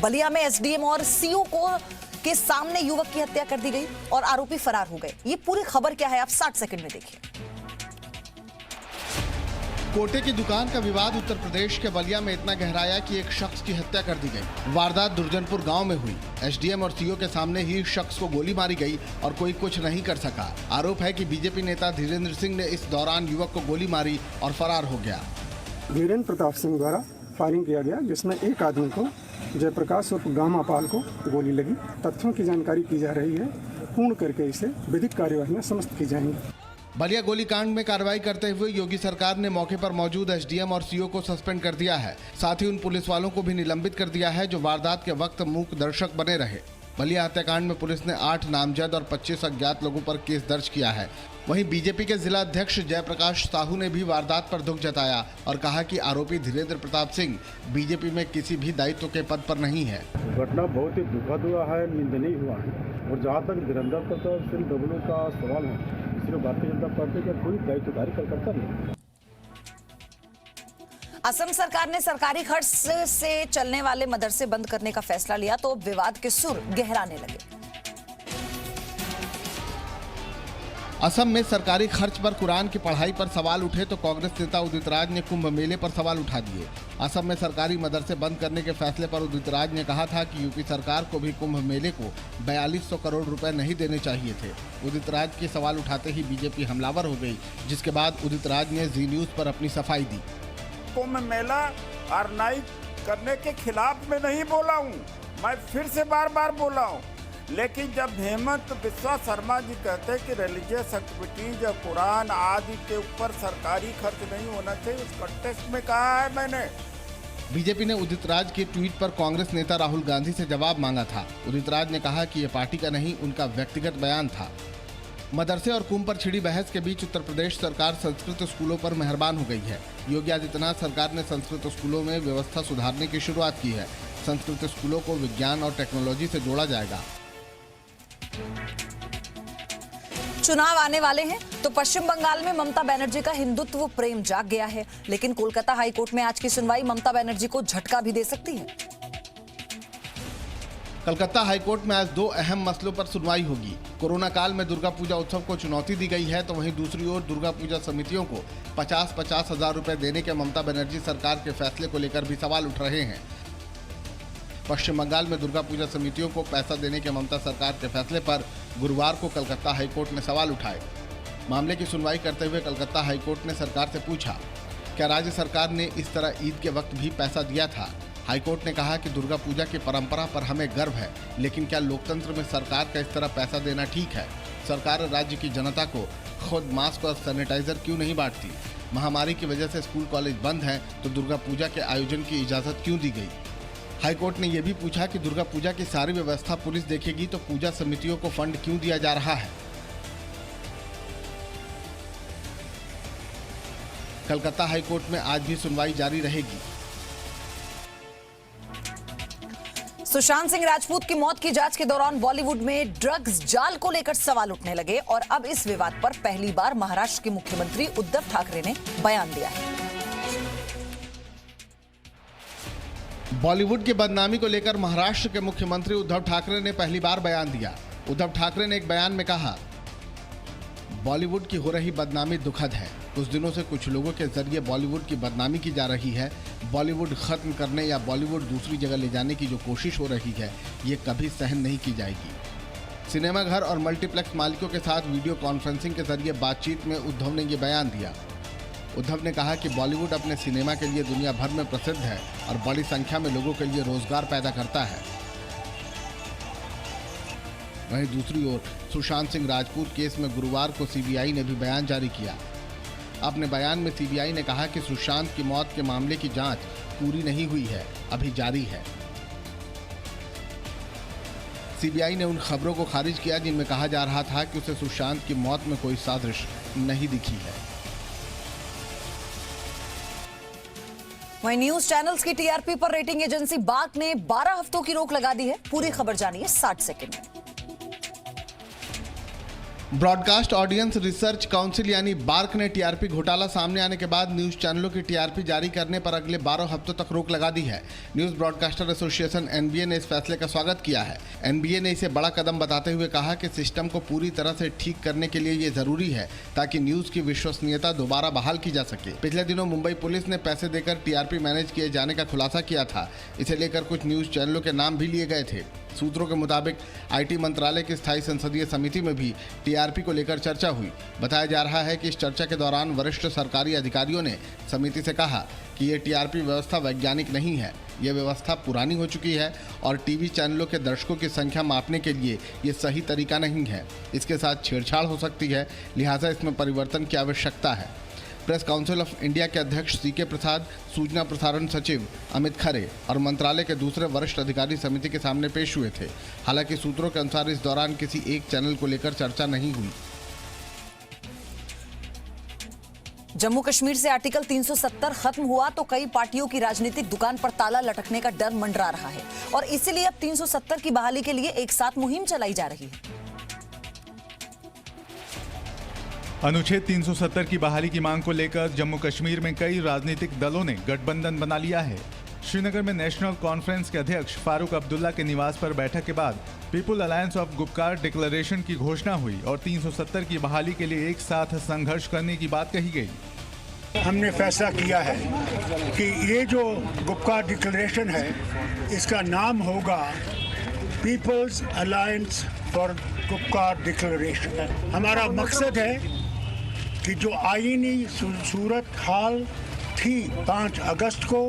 बलिया में एसडीएम और सीओ के सामने युवक की हत्या कर दी गई और आरोपी फरार हो गए। ये पूरी खबर क्या है, आप 60 सेकंड में देखिए। कोटे की दुकान का विवाद उत्तर प्रदेश के बलिया में इतना गहराया कि एक शख्स की हत्या कर दी गई। वारदात दुर्जनपुर गांव में हुई। एसडीएम और सीओ के सामने ही शख्स को गोली मारी गई और कोई कुछ नहीं कर सका। आरोप है कि बीजेपी नेता धीरेन्द्र सिंह ने इस दौरान युवक को गोली मारी और फरार हो गया। धीरेन्द्र प्रताप सिंह द्वारा फायरिंग किया गया, जिसमें एक आदमी को जयप्रकाश उर्फ गामापाल को गोली लगी। तथ्यों की जानकारी की जा रही है, पूर्ण करके इसे विधिक कार्यवाही समाप्त की जाएंगी। बलिया गोलीकांड में कार्रवाई करते हुए योगी सरकार ने मौके पर मौजूद एसडीएम और सीओ को सस्पेंड कर दिया है। साथ ही उन पुलिस वालों को भी निलंबित कर दिया है जो वारदात के वक्त मूक दर्शक बने रहे। बलिया हत्याकांड में पुलिस ने 8 नामजद और 25 अज्ञात लोगों पर केस दर्ज किया है। वहीं बीजेपी के जिला अध्यक्ष जयप्रकाश साहू ने भी वारदात पर दुख जताया और कहा कि आरोपी धीरेन्द्र प्रताप सिंह बीजेपी में किसी भी दायित्व के पद पर नहीं है। घटना बहुत ही दुखद हुआ है, निंदनीय हुआ है। और जहाँ तक धीरेन्द्र प्रताप सिंह डब्लू का सवाल है, सिर्फ भारतीय जनता पार्टी का कोई दायित्वधारी कार्यकर्ता नहीं। असम सरकार ने सरकारी खर्च से चलने वाले मदरसे बंद करने का फैसला लिया तो विवाद के सुर गहराने लगे। असम में सरकारी खर्च पर कुरान की पढ़ाई पर सवाल उठे तो कांग्रेस नेता उदित राज ने कुंभ मेले पर सवाल उठा दिए। असम में सरकारी मदरसे बंद करने के फैसले पर उदित राज ने कहा था कि यूपी सरकार को भी कुंभ मेले को 4200 करोड़ रुपए नहीं देने चाहिए थे। उदित राज के सवाल उठाते ही बीजेपी हमलावर हो गई, जिसके बाद उदित राज ने जी न्यूज पर अपनी सफाई दी। कुंभ मेला ऑर्गेनाइज करने के खिलाफ में नहीं बोला हूँ, मैं फिर से बार बार बोला हूँ। लेकिन जब हेमंत बिस्वा शर्मा जी कहते हैं कि रिलीजियस एक्टिविटीज या कुरान आदि के ऊपर सरकारी खर्च नहीं होना चाहिए, उस कंटेक्स्ट में कहा है मैंने। बीजेपी ने उदित राज के ट्वीट पर कांग्रेस नेता राहुल गांधी से जवाब मांगा था। उदित राज ने कहा कि यह पार्टी का नहीं, उनका व्यक्तिगत बयान था। मदरसे और कुंभ पर छिड़ी बहस के बीच उत्तर प्रदेश सरकार संस्कृत स्कूलों पर मेहरबान हो गई है। योगी आदित्यनाथ सरकार ने संस्कृत स्कूलों में व्यवस्था सुधारने की शुरुआत की है। संस्कृत स्कूलों को विज्ञान और टेक्नोलॉजी से जोड़ा जाएगा। चुनाव आने वाले हैं तो पश्चिम बंगाल में ममता बनर्जी का हिंदुत्व प्रेम जाग गया है, लेकिन कोलकाता हाईकोर्ट में आज की सुनवाई ममता बनर्जी को झटका भी दे सकती है। कलकत्ता हाईकोर्ट में आज 2 अहम मसलों पर सुनवाई होगी। कोरोना काल में दुर्गा पूजा उत्सव को चुनौती दी गई है, तो वहीं दूसरी ओर दुर्गा पूजा समितियों को 50-50 हजार रुपए देने के ममता बनर्जी सरकार के फैसले को लेकर भी सवाल उठ रहे हैं। पश्चिम बंगाल में दुर्गा पूजा समितियों को पैसा देने के ममता सरकार के फैसले पर गुरुवार को कलकत्ता हाईकोर्ट ने सवाल उठाए। मामले की सुनवाई करते हुए कलकत्ता हाईकोर्ट ने सरकार से पूछा, क्या राज्य सरकार ने इस तरह ईद के वक्त भी पैसा दिया था? हाईकोर्ट ने कहा कि दुर्गा पूजा की परंपरा पर हमें गर्व है, लेकिन क्या लोकतंत्र में सरकार का इस तरह पैसा देना ठीक है? सरकार राज्य की जनता को खुद मास्क और सैनिटाइजर क्यों नहीं बांटती? महामारी की वजह से स्कूल कॉलेज बंद हैं, तो दुर्गा पूजा के आयोजन की इजाजत क्यों दी गई? हाईकोर्ट ने यह भी पूछा कि दुर्गा पूजा की सारी व्यवस्था पुलिस देखेगी, तो पूजा समितियों को फंड क्यों दिया जा रहा है? कलकत्ता हाईकोर्ट में आज भी सुनवाई जारी रहेगी। सुशांत सिंह राजपूत की मौत की जांच के दौरान बॉलीवुड में ड्रग्स जाल को लेकर सवाल उठने लगे और अब इस विवाद पर पहली बार महाराष्ट्र के मुख्यमंत्री उद्धव ठाकरे ने बयान दिया है। बॉलीवुड की बदनामी को लेकर महाराष्ट्र के मुख्यमंत्री उद्धव ठाकरे ने पहली बार बयान दिया। उद्धव ठाकरे ने एक बयान में कहा, बॉलीवुड की हो रही बदनामी दुखद है। कुछ दिनों से कुछ लोगों के जरिए बॉलीवुड की बदनामी की जा रही है। बॉलीवुड खत्म करने या बॉलीवुड दूसरी जगह ले जाने की जो कोशिश हो रही है, ये कभी सहन नहीं की जाएगी। सिनेमाघर और मल्टीप्लेक्स मालिकों के साथ वीडियो कॉन्फ्रेंसिंग के जरिए बातचीत में उद्धव ने ये बयान दिया। उद्धव ने कहा कि बॉलीवुड अपने सिनेमा के लिए दुनिया भर में प्रसिद्ध है और बड़ी संख्या में लोगों के लिए रोजगार पैदा करता है। वहीं दूसरी ओर सुशांत सिंह राजपूत केस में गुरुवार को सीबीआई ने भी बयान जारी किया। अपने बयान में सीबीआई ने कहा कि सुशांत की मौत के मामले की जांच पूरी नहीं हुई है, अभी जारी है। सीबीआई ने उन खबरों को खारिज किया जिनमें कहा जा रहा था कि उसे सुशांत की मौत में कोई साजिश नहीं दिखी है। वहीं न्यूज चैनल्स की टीआरपी पर रेटिंग एजेंसी बाक ने 12 हफ्तों की रोक लगा दी है। पूरी खबर जानिए 60 सेकंड में। ब्रॉडकास्ट ऑडियंस रिसर्च काउंसिल यानी बार्क ने टीआरपी घोटाला सामने आने के बाद न्यूज चैनलों की टीआरपी जारी करने पर अगले 12 हफ्तों तक रोक लगा दी है। न्यूज ब्रॉडकास्टर एसोसिएशन एनबीए ने इस फैसले का स्वागत किया है। एनबीए ने इसे बड़ा कदम बताते हुए कहा कि सिस्टम को पूरी तरह से ठीक करने के लिए ये जरूरी है ताकि न्यूज की विश्वसनीयता दोबारा बहाल की जा सके। पिछले दिनों मुंबई पुलिस ने पैसे देकर टीआरपी मैनेज किए जाने का खुलासा किया था। इसे लेकर कुछ न्यूज चैनलों के नाम भी लिए गए थे। सूत्रों के मुताबिक आईटी मंत्रालय की स्थायी संसदीय समिति में भी टीआरपी को लेकर चर्चा हुई। बताया जा रहा है कि इस चर्चा के दौरान वरिष्ठ सरकारी अधिकारियों ने समिति से कहा कि ये टीआरपी व्यवस्था वैज्ञानिक नहीं है, ये व्यवस्था पुरानी हो चुकी है और टीवी चैनलों के दर्शकों की संख्या मापने के लिए ये सही तरीका नहीं है। इसके साथ छेड़छाड़ हो सकती है, लिहाजा इसमें परिवर्तन की आवश्यकता है। प्रेस काउंसिल ऑफ इंडिया के अध्यक्ष सीके प्रसाद, सूचना प्रसारण सचिव अमित खरे और मंत्रालय के दूसरे वरिष्ठ अधिकारी समिति के सामने पेश हुए थे। हालांकि सूत्रों के अनुसार इस दौरान किसी एक चैनल को लेकर चर्चा नहीं हुई। जम्मू कश्मीर से आर्टिकल 370 खत्म हुआ तो कई पार्टियों की राजनीतिक दुकान पर ताला लटकने का डर मंडरा रहा है और इसीलिए अब 370 की बहाली के लिए एक साथ मुहिम चलाई जा रही है। अनुच्छेद 370 की बहाली की मांग को लेकर जम्मू कश्मीर में कई राजनीतिक दलों ने गठबंधन बना लिया है। श्रीनगर में नेशनल कॉन्फ्रेंस के अध्यक्ष फारूक अब्दुल्ला के निवास पर बैठक के बाद people alliance of Gupkar declaration की घोषणा हुई और 370 की बहाली के लिए एक साथ संघर्ष करने की बात कही गई। हमने फैसला किया है कि ये जो गुपकार डिक्लेरेशन है इसका नाम होगा people's alliance for Gupkar declaration. हमारा मकसद है कि जो आईनी सूरत हाल थी 5 अगस्त को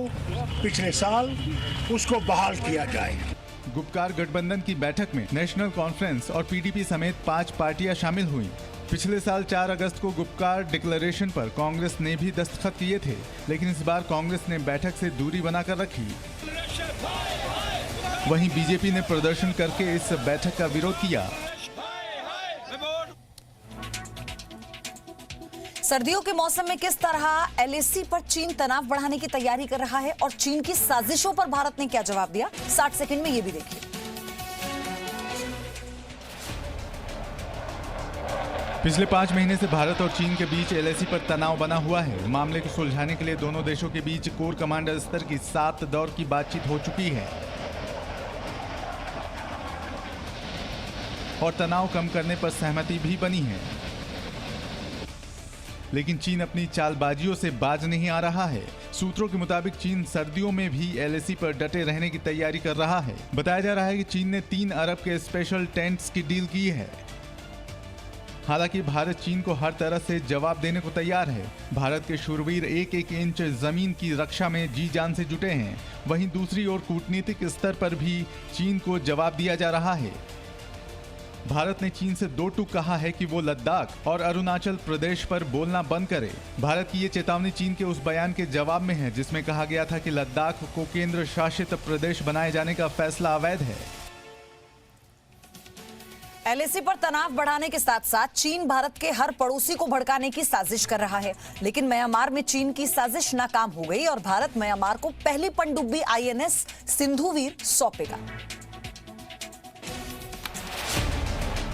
पिछले साल, उसको बहाल किया जाए। गुपकार गठबंधन की बैठक में नेशनल कॉन्फ्रेंस और पीडीपी समेत 5 पार्टियां शामिल हुईं। पिछले साल 4 अगस्त को गुपकार डिक्लेरेशन पर कांग्रेस ने भी दस्तखत किए थे, लेकिन इस बार कांग्रेस ने बैठक से दूरी बनाकर रखी। वहीं बीजेपी ने प्रदर्शन करके इस बैठक का विरोध किया। सर्दियों के मौसम में किस तरह एलएसी पर चीन तनाव बढ़ाने की तैयारी कर रहा है और चीन की साजिशों पर भारत ने क्या जवाब दिया, 60 सेकंड में ये भी देखिए। पिछले 5 महीने से भारत और चीन के बीच एलएसी पर तनाव बना हुआ है। मामले को सुलझाने के लिए दोनों देशों के बीच कोर कमांडर स्तर की 7 दौर की बातचीत हो चुकी है और तनाव कम करने पर सहमति भी बनी है, लेकिन चीन अपनी चालबाजियों से बाज नहीं आ रहा है। सूत्रों के मुताबिक चीन सर्दियों में भी एलएसी पर डटे रहने की तैयारी कर रहा है। बताया जा रहा है कि चीन ने 3 अरब के स्पेशल टेंट्स की डील की है। हालांकि भारत चीन को हर तरह से जवाब देने को तैयार है। भारत के शूरवीर 1-1 इंच जमीन की रक्षा में जी जान से जुटे हैं। वहीं दूसरी ओर कूटनीतिक स्तर पर भी चीन को जवाब दिया जा रहा है। भारत ने चीन से 2 टूक कहा है कि वो लद्दाख और अरुणाचल प्रदेश पर बोलना बंद करे। भारत की ये चेतावनी चीन के उस बयान के जवाब में है जिसमें कहा गया था कि लद्दाख को केंद्र शासित प्रदेश बनाए जाने का फैसला अवैध है। एलएसी पर तनाव बढ़ाने के साथ साथ चीन भारत के हर पड़ोसी को भड़काने की साजिश कर रहा है, लेकिन म्यांमार में चीन की साजिश नाकाम हो गई और भारत म्यांमार को पहली पनडुब्बी आईएनएस सिंधुवीर सौंपेगा।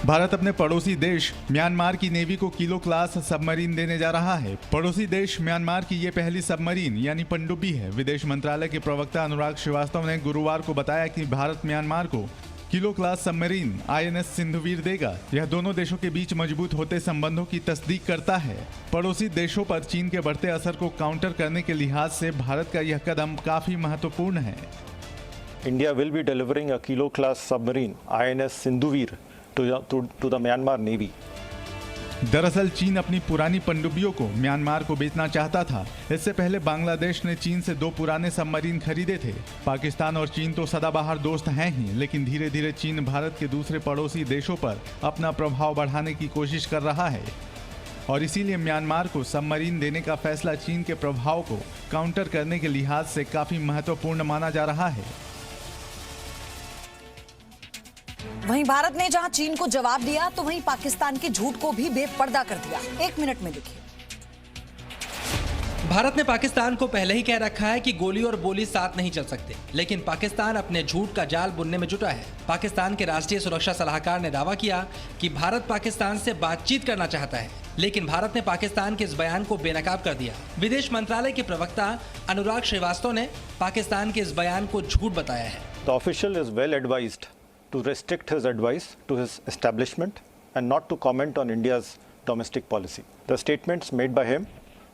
भारत अपने पड़ोसी देश म्यांमार की नेवी को किलो क्लास सबमरीन देने जा रहा है। पड़ोसी देश म्यांमार की ये पहली सबमरीन यानी पनडुब्बी है। विदेश मंत्रालय के प्रवक्ता अनुराग श्रीवास्तव ने गुरुवार को बताया कि भारत म्यांमार को kilo class submarine INS Sindhuvir देगा। यह दोनों देशों के बीच मजबूत होते संबंधों की तस्दीक करता है। पड़ोसी देशों पर चीन के बढ़ते असर को काउंटर करने के लिहाज से भारत का यह कदम काफी महत्वपूर्ण है। India will be delivering a kilo class submarine INS Sindhuvir to the Myanmar Navy. दरअसल चीन अपनी पुरानी पनडुब्बियों को म्यांमार को बेचना चाहता था। इससे पहले बांग्लादेश ने चीन से 2 पुराने सबमरीन खरीदे थे। पाकिस्तान और चीन तो सदाबहार दोस्त हैं ही, लेकिन धीरे धीरे चीन भारत के दूसरे पड़ोसी देशों पर अपना प्रभाव बढ़ाने की कोशिश कर रहा है और इसीलिए म्यांमार को सबमरीन देने का फैसला चीन के प्रभाव को काउंटर करने के लिहाज से काफी महत्वपूर्ण माना जा रहा है। वहीं भारत ने जहां चीन को जवाब दिया तो वहीं पाकिस्तान के झूठ को भी बेपर्दा कर दिया। 1 मिनट में देखिए। भारत ने पाकिस्तान को पहले ही कह रखा है कि गोली और बोली साथ नहीं चल सकते, लेकिन पाकिस्तान अपने झूठ का जाल बुनने में जुटा है। पाकिस्तान के राष्ट्रीय सुरक्षा सलाहकार ने दावा किया कि भारत पाकिस्तान से बातचीत करना चाहता है, लेकिन भारत ने पाकिस्तान के इस बयान को बेनकाब कर दिया। विदेश मंत्रालय के प्रवक्ता अनुराग श्रीवास्तव ने पाकिस्तान के इस बयान को झूठ बताया है। The official is well advised to restrict his advice to his establishment and not to comment on India's domestic policy. The statements made by him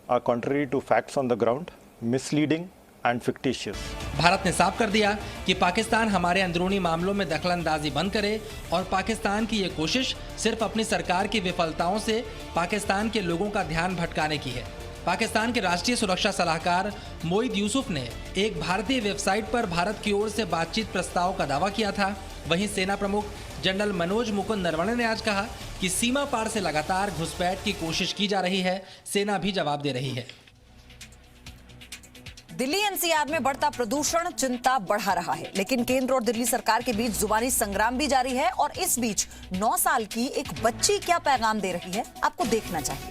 are contrary to facts on the ground, misleading and fictitious. Bharat ने साफ कर दिया कि पाकिस्तान हमारे अंदरूनी मामलों में दखलंदाजी बंद करे और पाकिस्तान की ये कोशिश सिर्फ अपनी सरकार की विफलताओं से पाकिस्तान के लोगों का ध्यान भटकाने की है। पाकिस्तान के राष्ट्रीय सुरक्षा सलाहकार मोईद यूसुफ ने एक भारतीय वेबसाइट पर भारत की ओर से बातचीत प्रस्ताव का दावा किया था। वहीं सेना प्रमुख जनरल मनोज मुकुंद नरवणे ने आज कहा कि सीमा पार से लगातार घुसपैठ की कोशिश की जा रही है, सेना भी जवाब दे रही है। दिल्ली एनसीआर में बढ़ता प्रदूषण चिंता बढ़ा रहा है, लेकिन केंद्र और दिल्ली सरकार के बीच जुबानी संग्राम भी जारी है और इस बीच 9 साल की एक बच्ची क्या पैगाम दे रही है, आपको देखना चाहिए।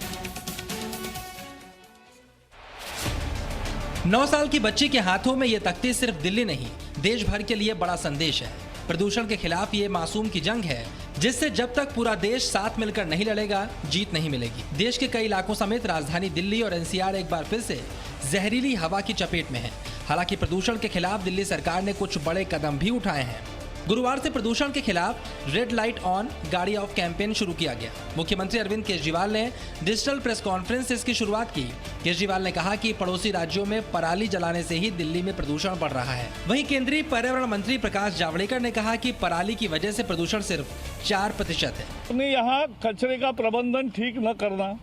9 साल की बच्ची के हाथों में ये तख्ती सिर्फ दिल्ली नहीं, देश भर के लिए बड़ा संदेश है। प्रदूषण के खिलाफ ये मासूम की जंग है, जिससे जब तक पूरा देश साथ मिलकर नहीं लड़ेगा, जीत नहीं मिलेगी। देश के कई इलाकों समेत राजधानी दिल्ली और एनसीआर एक बार फिर से जहरीली हवा की चपेट में है। हालांकि प्रदूषण के खिलाफ दिल्ली सरकार ने कुछ बड़े कदम भी उठाए हैं। गुरुवार से प्रदूषण के खिलाफ रेड लाइट ऑन गाड़ी ऑफ कैंपेन शुरू किया गया। मुख्यमंत्री अरविंद केजरीवाल ने डिजिटल प्रेस कॉन्फ्रेंस से इसकी शुरुआत की। केजरीवाल ने कहा कि पड़ोसी राज्यों में पराली जलाने से ही दिल्ली में प्रदूषण बढ़ रहा है। वहीं केंद्रीय पर्यावरण मंत्री प्रकाश जावड़ेकर ने कहा कि पराली की वजह से प्रदूषण सिर्फ 4% है। यहाँ कचरे का प्रबंधन ठीक न करना,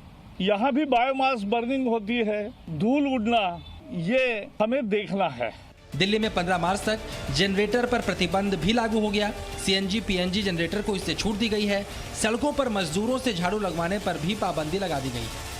यहाँ भी बायोमास बर्निंग होती है, धूल उड़ना, ये हमें देखना है। दिल्ली में 15 मार्च तक जनरेटर पर प्रतिबंध भी लागू हो गया। सीएनजी पीएनजी जनरेटर को इससे छूट दी गई है। सड़कों पर मजदूरों से झाड़ू लगवाने पर भी पाबंदी लगा दी गई है।